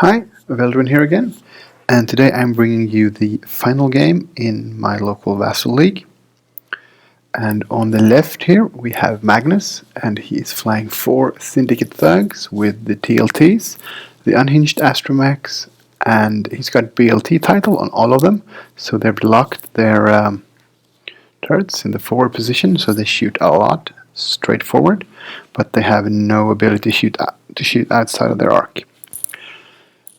Hi, Veldrin here again, and today I'm bringing you the final game in my local Vassal League. And on the left here we have Magnus, and he is flying 4 Syndicate thugs with the TLTs, the Unhinged Astromechs, and he's got BLT title on all of them, so they've blocked their turrets in the forward position, so they shoot a lot straight forward, but they have no ability to shoot outside of their arc.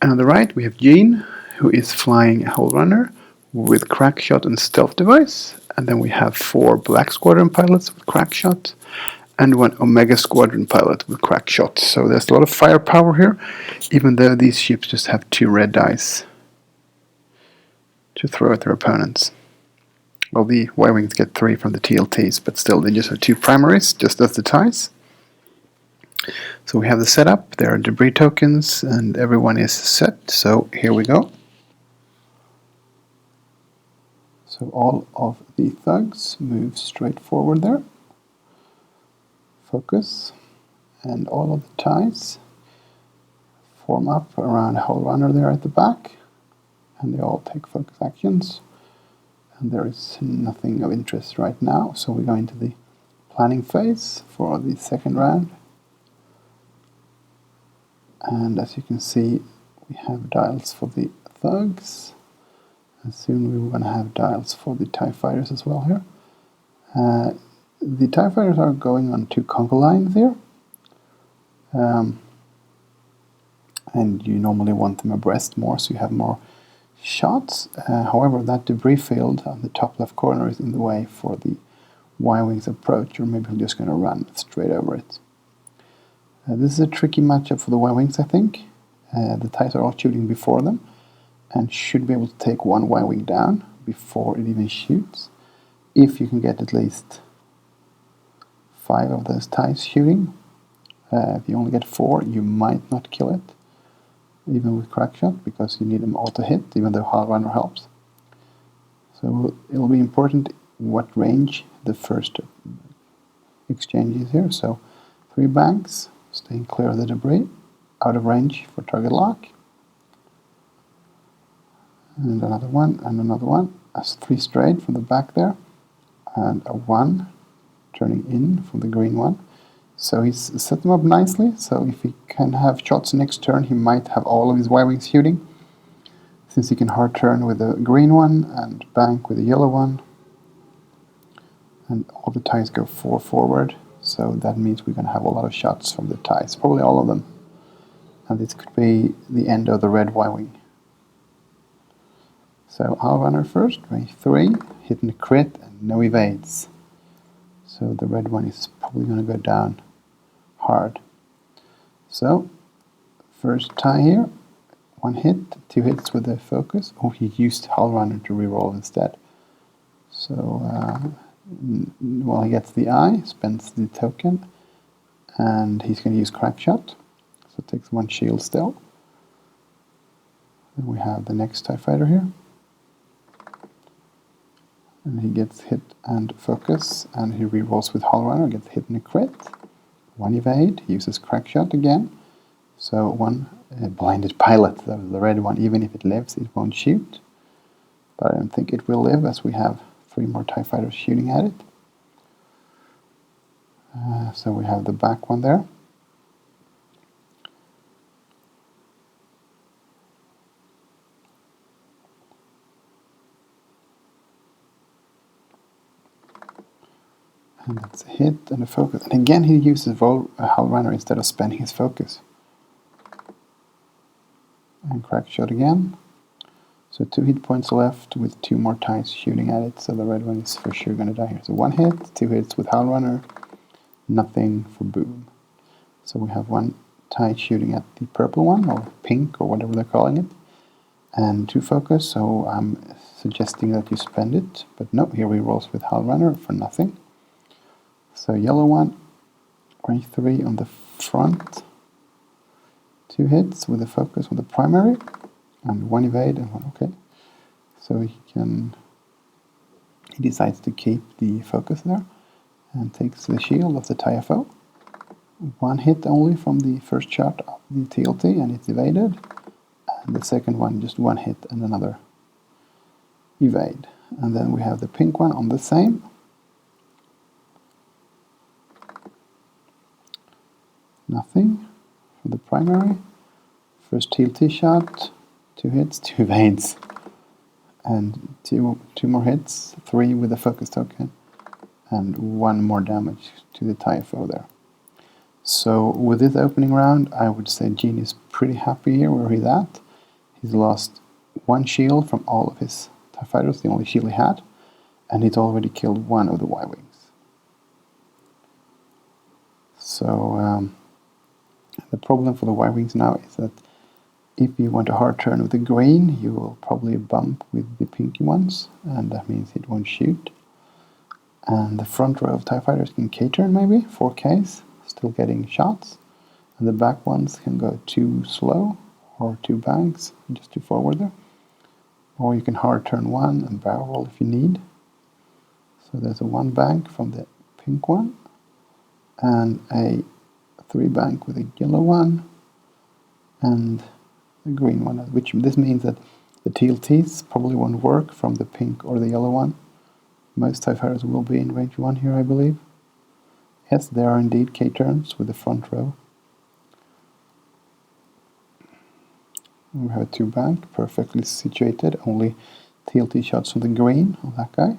And on the right we have Jean, who is flying a Howlrunner with crackshot and stealth device. And then we have 4 Black Squadron pilots with crackshot and 1 Omega Squadron pilot with crackshot. So there's a lot of firepower here, even though these ships just have 2 red dice to throw at their opponents. Well, the Y-Wings get 3 from the TLTs, but still they just have 2 primaries, just as the TIEs. So we have the setup, there are debris tokens, and everyone is set, so here we go. So all of the thugs move straight forward there. Focus, and all of the TIEs form up around Howlrunner there at the back, and they all take focus actions. And there is nothing of interest right now, so we go into the planning phase for the second round. And as you can see, we have dials for the thugs, and soon we're going to have dials for the TIE fighters as well here. The TIE fighters are going on 2 conga lines here, and you normally want them abreast more so you have more shots. However, that debris field on the top left corner is in the way for the Y-Wings approach, or maybe we're just going to run straight over it. This is a tricky matchup for the Y-Wings, I think. The TIEs are all shooting before them, and should be able to take 1 Y-Wing down before it even shoots. If you can get at least 5 of those TIEs shooting. If you only get 4, you might not kill it, even with crackshot, because you need them all to hit, even though Howlrunner helps. So it'll be important what range the first exchange is here. So 3 banks, staying clear of the debris, out of range for target lock. And another one, and another one. That's 3 straight from the back there. And a 1 turning in from the green one. So he's set them up nicely, so if he can have shots next turn, he might have all of his Y-Wings shooting. Since he can hard turn with the green one, and bank with the yellow one. And all the TIEs go 4 forward. So that means we're going to have a lot of shots from the TIEs, probably all of them. And this could be the end of the red Y-Wing. So Howlrunner first, range 3, hitting a crit and no evades. So the red one is probably going to go down hard. So, first tie here, 1 hit, 2 hits with the focus. Oh, he used Howlrunner to reroll instead. So, while he gets the eye, spends the token, and he's going to use crackshot. So it takes 1 shield still. Then we have the next TIE fighter here. And he gets hit and focus, and he rerolls with Howlrunner, gets hit in a crit. 1 evade, he uses crackshot again. So 1 blinded pilot, the red one, even if it lives, it won't shoot. But I don't think it will live, as we have 3 more TIE fighters shooting at it. So we have the back one there. And that's a hit and a focus. And again he uses Howlrunner instead of spending his focus. And crackshot again. So 2 hit points left with 2 more TIEs shooting at it. So the red one is for sure going to die here. So 1 hit, 2 hits with Howlrunner, nothing for boom. So we have 1 TIE shooting at the purple one, or pink, or whatever they're calling it. And 2 focus, so I'm suggesting that you spend it. But no, here he rolls with Howlrunner for nothing. So yellow one, range 3 on the front, 2 hits with a focus on the primary, and 1 evade and 1 okay. So he decides to keep the focus there, and takes the shield of the TIE-FO. 1 hit only from the first shot of the TLT, and it's evaded. And the second one, just one hit and another evade. And then we have the pink one on the same. Nothing for the primary. First TLT shot, 2 hits, 2 evades. And two more hits, 3 with the focus token, and 1 more damage to the TIFO there. So with this opening round, I would say Gene is pretty happy here where he's at. He's lost 1 shield from all of his TIE fighters, the only shield he had, and he's already killed 1 of the Y-Wings. So the problem for the Y-Wings now is that if you want a hard turn with the green, you will probably bump with the pinky ones, and that means it won't shoot. And the front row of TIE fighters can K-turn maybe, 4Ks, still getting shots. And the back ones can go too slow, or 2 banks, just too forward there. Or you can hard turn 1 and barrel roll if you need. So there's a 1 bank from the pink one, and a 3 bank with a yellow one, and the green one, which this means that the TLTs probably won't work from the pink or the yellow one. Most TIE fighters will be in range 1 here, I believe. Yes, there are indeed K-turns with the front row. We have a 2 bank, perfectly situated, only TLT shots from the green on that guy.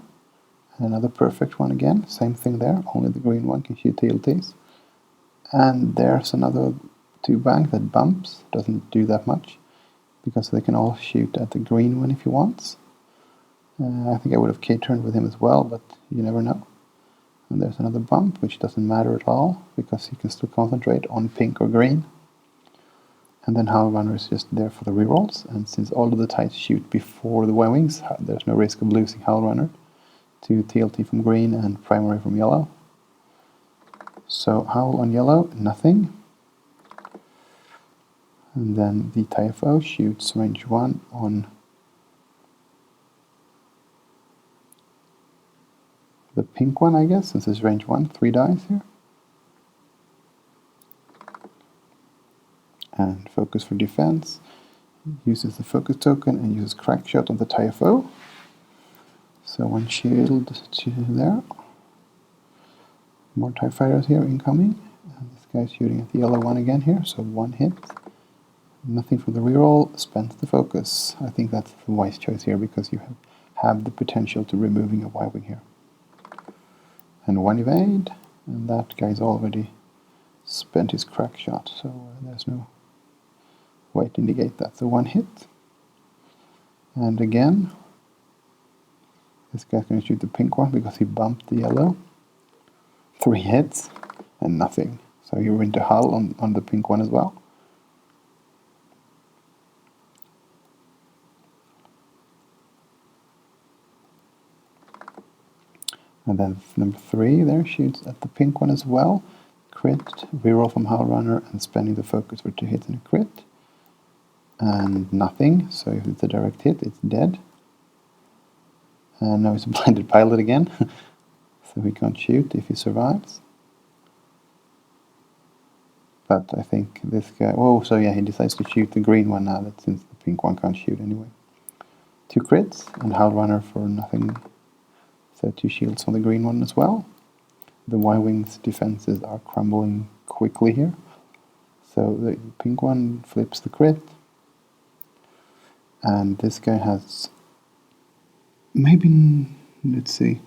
And another perfect one again, same thing there, only the green one can shoot TLTs. And there's another 2 bank that bumps, doesn't do that much, because they can all shoot at the green one if he wants. I think I would have K-turned with him as well, but you never know. And there's another bump, which doesn't matter at all, because he can still concentrate on pink or green. And then Howlrunner is just there for the rerolls, and since all of the TIEs shoot before the Y-Wings, there's no risk of losing Howlrunner to TLT from green and primary from yellow. So Howl on yellow, nothing. And then the TIFO shoots range 1 on the pink one, I guess, since it's range 1, 3 dice here. And focus for defense. Uses the focus token and uses crack shot on the TIFO. So 1 shield to there. More TIE fighters here incoming. And this guy's shooting at the yellow one again here, so 1 hit. Nothing from the reroll, spends the focus. I think that's the wise choice here because you have the potential to removing a Y-Wing here. And 1 evade, and that guy's already spent his crack shot, so there's no way to negate that. So 1 hit. And again, this guy's going to shoot the pink one because he bumped the yellow. 3 hits, and nothing. So you're into hull on the pink one as well. And then number 3 there shoots at the pink one as well. Crit, reroll from Howlrunner, and spending the focus for 2 hits and a crit. And nothing, so if it's a direct hit, it's dead. And now it's a blinded pilot again, so he can't shoot if he survives. But I think this guy... Oh, so yeah, he decides to shoot the green one now, that since the pink one can't shoot anyway. 2 crits, and Howlrunner for nothing. So 2 shields on the green one as well. The Y-Wing's defenses are crumbling quickly here. So the pink one flips the crit. And this guy has... Maybe... Let's see.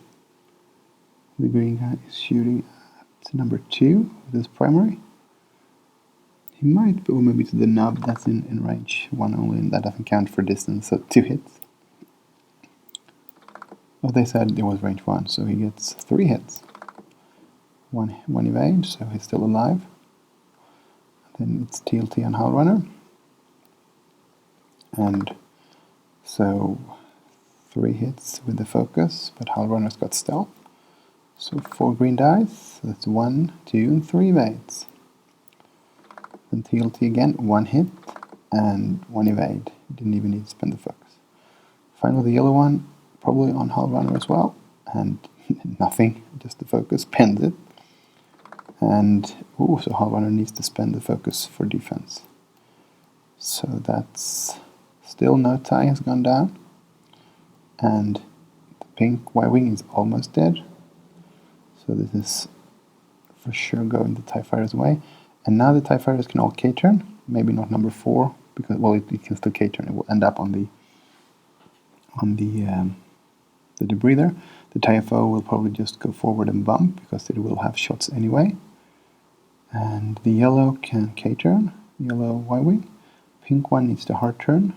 The green guy is shooting at number 2 with his primary. He might, or maybe to the nub, that's in range 1 only, and that doesn't count for distance, so 2 hits. Oh, they said it was range 1, so he gets 3 hits. One evade, so he's still alive. Then it's TLT on Howlrunner. And so 3 hits with the focus, but Howlrunner's got stealth. So 4 green dice, so that's 1, 2, and 3 evades. Then TLT again, 1 hit, and 1 evade. Didn't even need to spend the focus. Finally the yellow one, probably on Howlrunner as well, and nothing, just the focus, pens it. And, so Howlrunner needs to spend the focus for defense. So that's Still no tie has gone down. And the pink Y-Wing is almost dead. So this is for sure going the TIE Fighter's way. And now the TIE Fighters can all K-turn. Maybe not number 4, because, well, it can still K-turn. It will end up on the debris there. The TIE-FO will probably just go forward and bump, because it will have shots anyway. And the yellow can K-turn, yellow Y-Wing. Pink one needs to hard turn,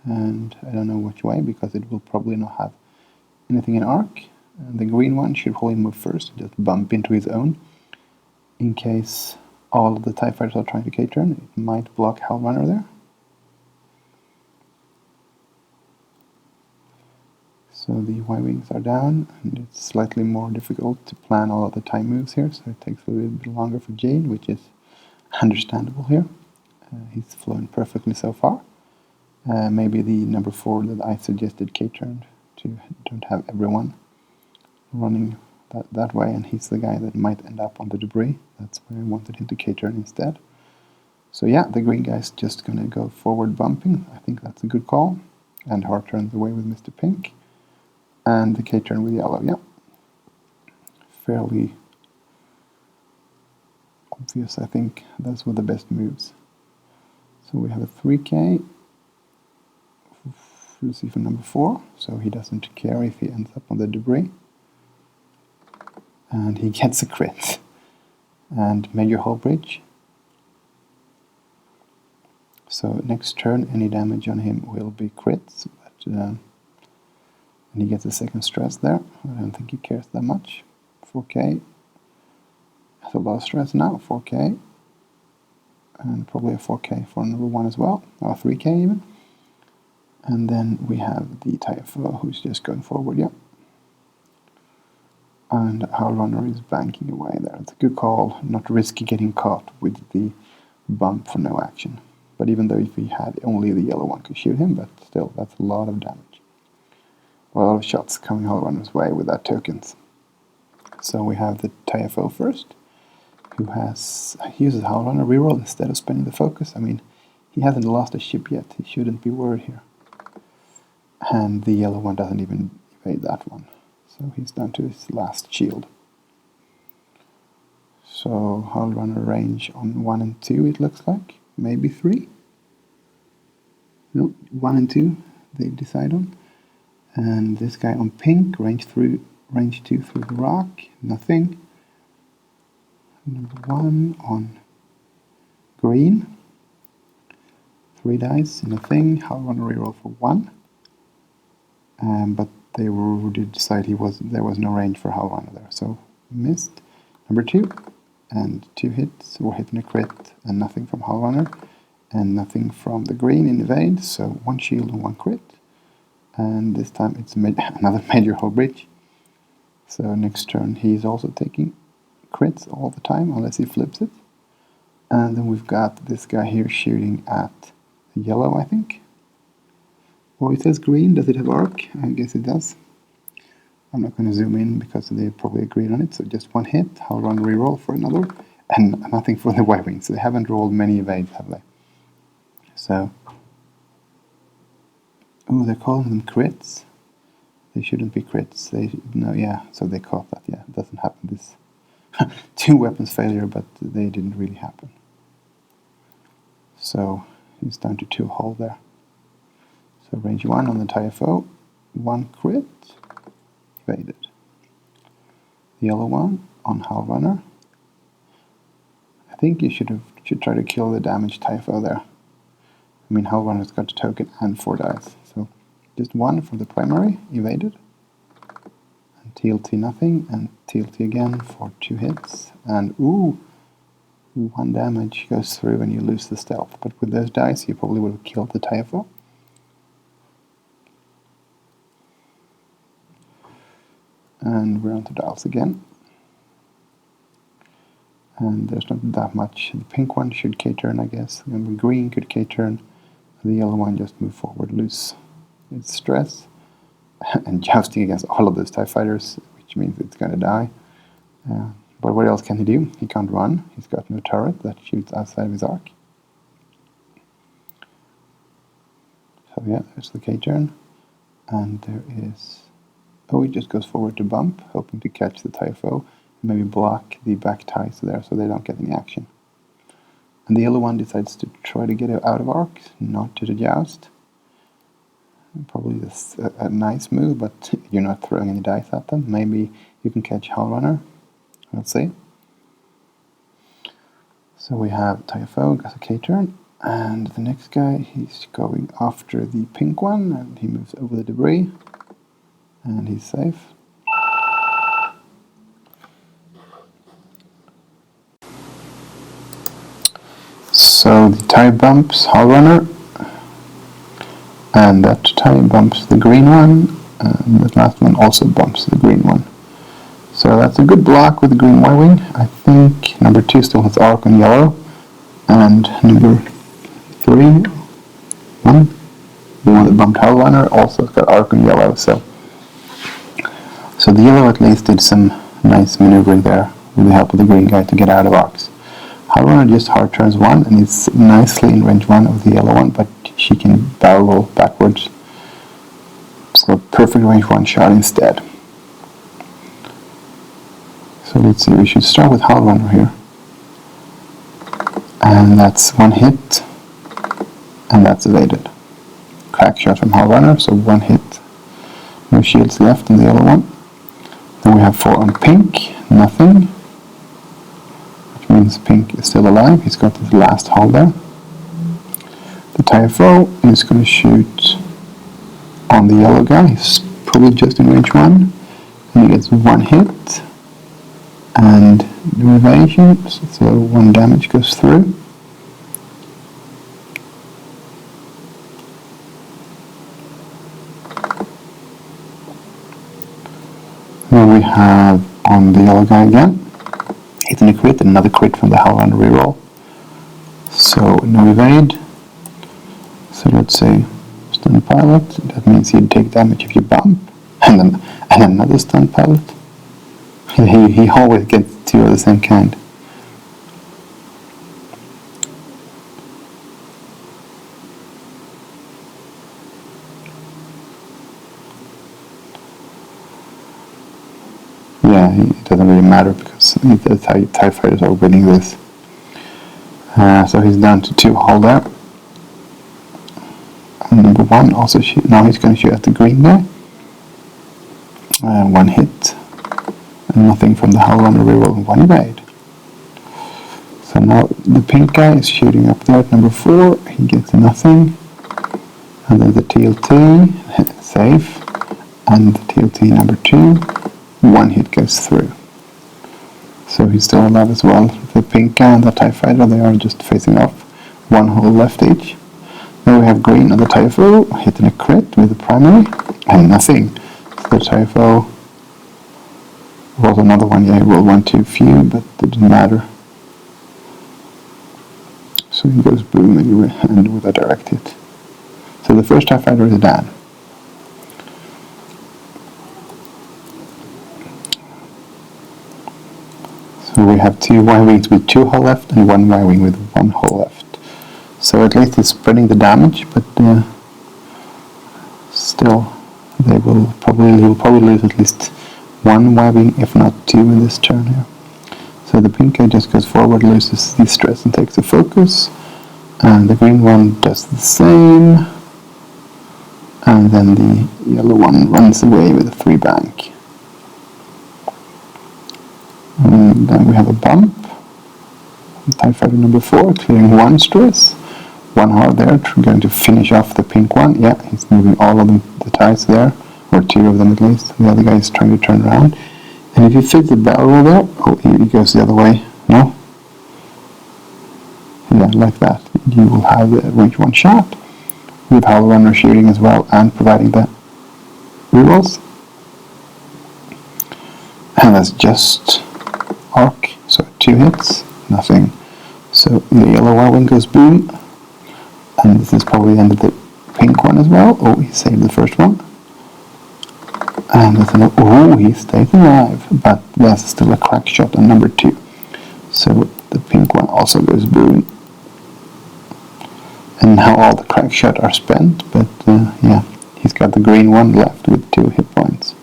and I don't know which way, because it will probably not have anything in arc. And the green one should probably move first, just bump into his own. In case all of the TIE Fighters are trying to K-turn, it might block Howlrunner there. So the Y-Wings are down, and it's slightly more difficult to plan all of the TIE moves here, so it takes a little bit longer for Jade, which is understandable here. He's flown perfectly so far. Maybe the number 4 that I suggested K-turned to don't have everyone running that way, and he's the guy that might end up on the debris. That's where I wanted him to K-turn instead. So yeah, the green guy's just going to go forward bumping. I think that's a good call. And hard turns away with Mr. Pink. And the K-turn with yellow, yeah. Fairly obvious, I think. Those were the best moves. So we have a 3K receiver number 4, so he doesn't care if he ends up on the debris. And he gets a crit. And major hull bridge. So next turn, any damage on him will be crits, but and he gets a second stress there. I don't think he cares that much. 4K. Has a lot of stress now, 4K. And probably a 4K for number 1 as well, or 3K even. And then we have the TIE-FO who's just going forward, yeah. And Howlrunner is banking away there. It's a good call, not risky getting caught with the bump for no action. But even though if he had only the yellow one could shoot him, but still, that's a lot of damage. A lot of shots coming Howlrunner's way with that tokens. So we have the TIE-FO first, who uses Howlrunner reroll instead of spending the focus. I mean, he hasn't lost a ship yet. He shouldn't be worried here. And the yellow one doesn't even evade that one. So he's down to his last shield. So Howlrunner range on 1 and 2 it looks like. Maybe 3? No, 1 and 2 they decide on. And this guy on pink, range 2 through the rock, nothing. Number 1 on green, 3 dice, nothing. Howlrunner reroll for 1. But they did decide there was no range for Howlrunner there, so missed. Number 2, and 2 hits, or hit and a crit, and nothing from Howlrunner, and nothing from the green in evade, so 1 shield and 1 crit. And this time it's another major hull bridge. So next turn he's also taking crits all the time, unless he flips it. And then we've got this guy here shooting at the yellow, I think. Oh, it says green. Does it have arc? I guess it does. I'm not going to zoom in because they probably agreed on it. So just 1 hit. Howlrunner reroll for another. And nothing for the Y-Wings. They haven't rolled many evades, have they? So... oh, they're calling them crits. They shouldn't be crits. No, yeah, so they caught that. Yeah, it doesn't happen. This 2 weapons failure, but they didn't really happen. So he's down to 2 hull there. So range 1 on the TIE-FO, 1 crit, evaded. The yellow one on Howlrunner. I think you should try to kill the damaged TIE-FO there. I mean, Howlrunner's got a token and 4 dice. So just 1 for the primary, evaded. And TLT nothing, and TLT again for 2 hits. And ooh, 1 damage goes through and you lose the stealth. But with those dice, you probably would have killed the TIE-FO. And we're on to dials again. And there's not that much. The pink one should K-turn, I guess. And the green could K-turn. The yellow one just move forward, lose its stress. And jousting against all of those TIE fighters, which means it's going to die. But what else can he do? He can't run. He's got no turret that shoots outside of his arc. So yeah, there's the K turn. And there is... Oh, he just goes forward to bump, hoping to catch the TIFO. Maybe block the back ties there so they don't get any action. And the yellow one decides to try to get it out of arc, not to the joust. Probably this a nice move, but you're not throwing any dice at them. Maybe you can catch Howlrunner. Let's see. So we have TIFO, got a K turn, and the next guy, he's going after the pink one, and he moves over the debris, and he's safe. So the tie bumps Howlrunner, and that tie bumps the green one, and the last one also bumps the green one. So that's a good block with the green Y-wing. I think number 2 still has arc on yellow, and number 3, the one that bumped Howlrunner, also got arc on yellow. So the yellow at least did some nice maneuvering there with the help of the green guy to get out of arcs. Howlrunner just hard turns 1 and is nicely in range 1 of the yellow one, but she can barrel roll backwards for a perfect range 1 shot instead. So let's see, we should start with Howlrunner here. And that's 1 hit, and that's evaded. Crack shot from Howlrunner, so 1 hit. No shields left in the yellow one. Then we have 4 on pink, nothing. Which means pink is still alive, he's got his last hull there. The TIFO is going to shoot on the yellow guy, he's probably just in range 1. And he gets 1 hit. And no evasion, so 1 damage goes through. Then we have on the yellow guy again, hitting a crit, another crit from the Howlrunner reroll. So no evade. So let's say stun pilot, that means he'd take damage if you bump, and another stun pilot. He always gets 2 of the same kind. Yeah, it doesn't really matter because the TIE fighters are winning this. So he's down to 2 hull there. And number 1 also shoot. Now he's going to shoot at the green guy. 1 hit. And nothing from the Howlrunner reroll and 1 evade. So now the pink guy is shooting up there at number 4. He gets nothing. And then the TLT, safe. And the TLT number 2, 1 hit goes through. So he's still alive as well. The pink guy and the TIE fighter, they are just facing off. 1 hull left each. Then we have green on the TIFO, hitting a crit with the primary. And nothing. So the TIFO was another one, yeah, he rolled 1 too few, but it didn't matter. So he goes boom and with a direct hit. So the first TIE fighter is down. So we have 2 Y-wings with 2 hull left and 1 Y-wing with 1 hull left. So at least it's spreading the damage, but still he will probably lose at least 1 Y-wing, if not 2 in this turn here. So the pink guy just goes forward, loses the stress and takes the focus. And the green one does the same. And then the yellow one runs away with a 3 bank. And then we have a bump. TIE fighter number 4 clearing 1 stress. 1 hard there, going to finish off the pink one. Yeah, he's moving all of the ties there. Or 2 of them at least. The other guy is trying to turn around. And if you fit the barrel roll there, oh, he goes the other way. No? Yeah, like that. You will have a range 1 shot. With Howlrunner shooting as well and providing the rerolls. And that's just arc. So 2 hits, nothing. So the yellow Y-wing goes boom. And this is probably the end of the pink one as well. Oh, he saved the first one. And there's another, oh, he stays alive, but there's still a crack shot on number 2. So the pink one also goes boom. And now all the crack shot are spent, but yeah, he's got the green one left with 2 hit points.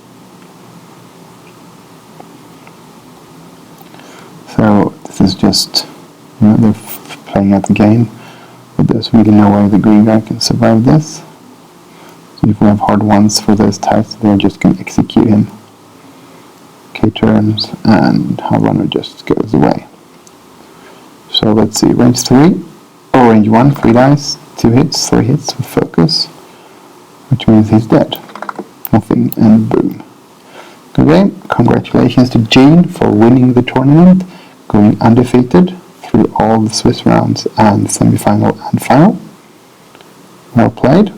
So this is just, they're playing out the game, but there's really no way the green guy can survive this. So if we have hard ones for those types, they're just going to execute him. Okay, turns, and Howlrunner just goes away. So let's see, range 3, or range 1, 3 dice, 2 hits, 3 hits with focus, which means he's dead. Nothing, and boom. Good game. Congratulations to Gene for winning the tournament, going undefeated through all the Swiss rounds and semi-final and final. Well played.